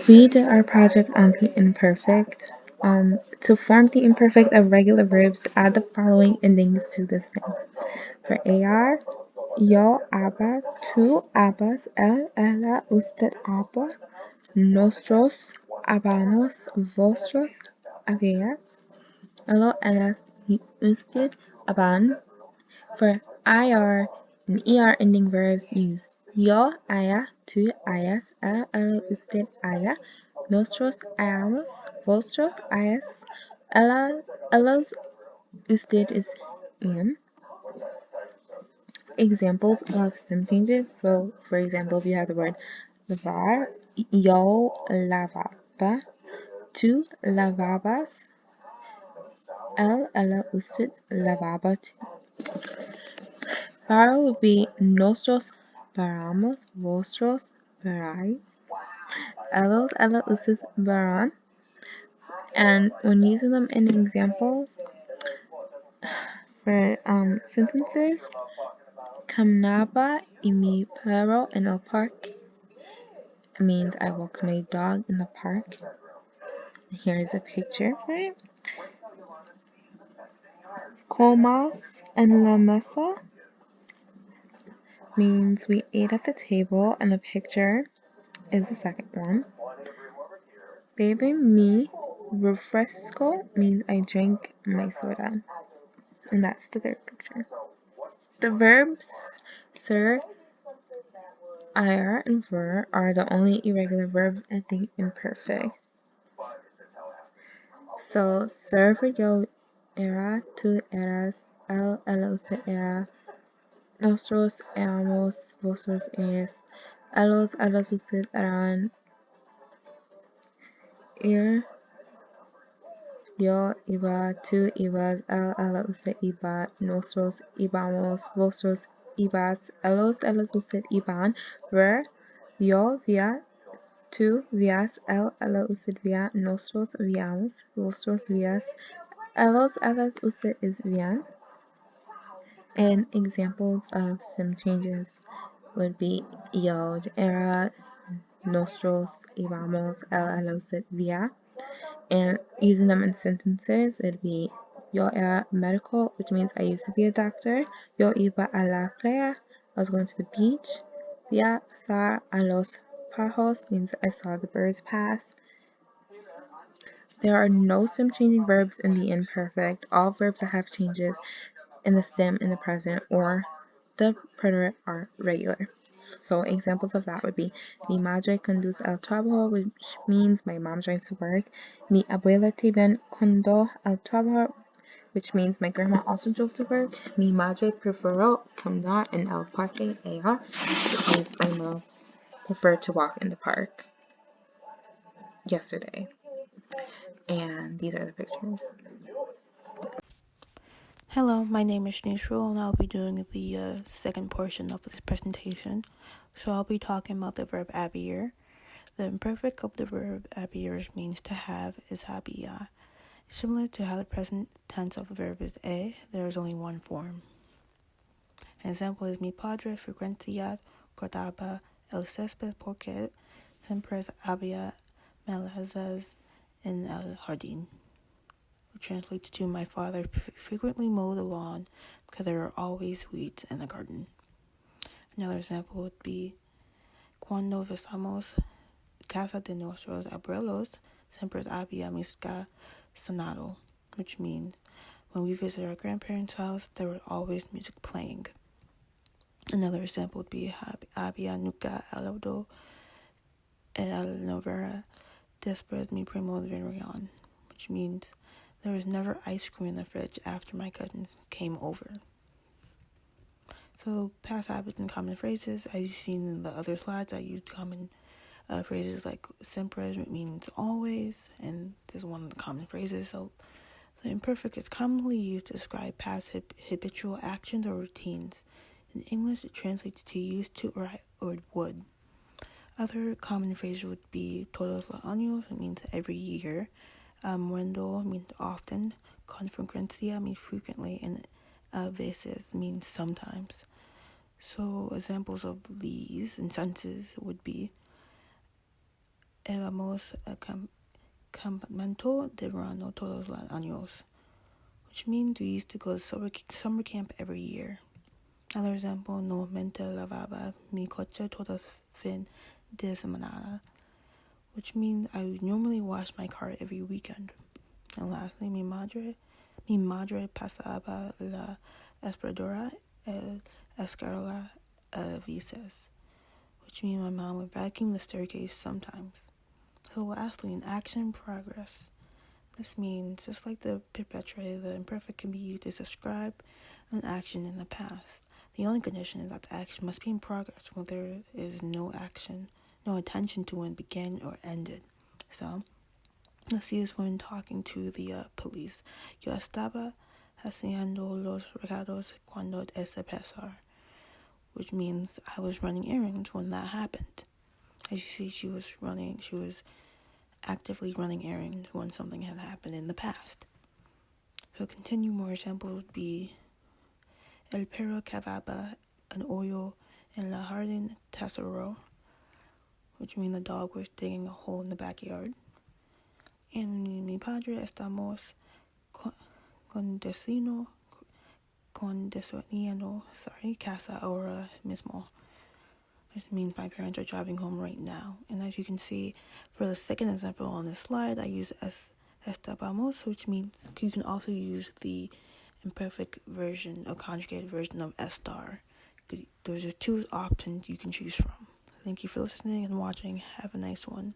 We did our project on the imperfect. To form the imperfect of regular verbs, add the following endings to the stem. For AR, yo, aba, tú, abas, él, ella, usted, aba, nosotros, habamos, vosotros, habéis, ello, ellas, usted, aban. For IR and ER ending verbs, use yo, haya, tú, hayas, él, usted, haya, nosotros, hayamos, vosotros, hayas, ella, ellos, usted is am. Examples of stem changes. So, for example, if you have the word lavar, yo lavaba, tú lavabas, ella, usted lavaba tú. Para would be nosotros paramos, vosotros paráis, ellos, ella, ustedes paran. And when using them in examples for sentences, caminaba y mi perro en el parque means I walked my dog in the park. Here's a picture for it. Comas en la mesa means we ate at the table, and the picture is the second one. Bebe mi refresco means I drank my soda, and that's the third picture. The verbs ser, ir, and ver are the only irregular verbs ending imperfect. So, ser for yo era, tú eras, él, usted era, nosotros éramos, vosotros eres, ellos, ellas, usted eran, ir, yo iba, tú ibas, él, ella, usted iba, nosotros íbamos, vosotros ibas, ellos, ellas, usted iban, ver, yo vía, tú vías, él, ella, usted vía, nosotros víamos, vosotros vías, ellos, ellas, ustedes vían. And examples of stem changes would be yo era, nosotros íbamos, él, ella, usted vía. And using them in sentences, it'd be yo era médico, which means I used to be a doctor. Yo iba a la playa, I was going to the beach. Vía pasar a los pájaros means I saw the birds pass. There are no stem changing verbs in the imperfect. All verbs that have changes in the stem in the present or the preterite are regular. So examples of that would be mi madre conduce al trabajo, which means my mom drives to work. Mi abuela también condujo al trabajo, which means my grandma also drove to work. Mi madre preferó caminar en el parque ella, which means my mom preferred to walk in the park yesterday. And these are the pictures. Hello, my name is Shanice, and I'll be doing the second portion of this presentation. So I'll be talking about the verb habir. The imperfect of the verb habir means to have is había. Similar to how the present tense of the verb is there is only one form. An example is mi padre frecuencia cortaba el césped porque siempre había malezas en el jardín. Which translates to my father frequently mowed the lawn because there are always weeds in the garden. Another example would be cuando visitamos casa de nuestros abuelos siempre había música sonando, which means when we visit our grandparents' house there was always music playing. Another example would be había nunca helado el novera después mi primo vinieron, which means there was never ice cream in the fridge after my cousins came over. So past habits and common phrases, as you've seen in the other slides, I used common phrases like siempre, which means always, and this is one of the common phrases. So the imperfect is commonly used to describe past habitual actions or routines. In English, it translates to used to or would. Other common phrases would be todos los años, it means every year. Mundo means often, con frecuencia means frequently, and a veces means sometimes. So examples of these instances would be Éramos a campamento de verano todos los años, which means we used to go to summer camp every year. Another example, normalmente lavaba mi coche todos fin de semana, which means I would normally wash my car every weekend. And lastly, mi madre pasaba la aspiradora el escalera a veces, which means my mom would vacuum the staircase sometimes. So lastly, in action progress. This means, just like the perpetuated, the imperfect can be used to describe an action in the past. The only condition is that the action must be in progress when there is no action, no intention to when it began or ended. So, let's see this when talking to the police. Yo estaba haciendo los recados cuando ese pasar, which means I was running errands when that happened. As you see, she was actively running errands when something had happened in the past. So continue more examples would be El perro cavaba an hoyo en la jardín trasero, which means the dog was digging a hole in the backyard. And mi padre estamos conduciendo, casa ahora mismo, which means my parents are driving home right now. And as you can see, for the second example on this slide, I use estábamos, which means you can also use the imperfect version or conjugated version of estar. Those are two options you can choose from. Thank you for listening and watching. Have a nice one.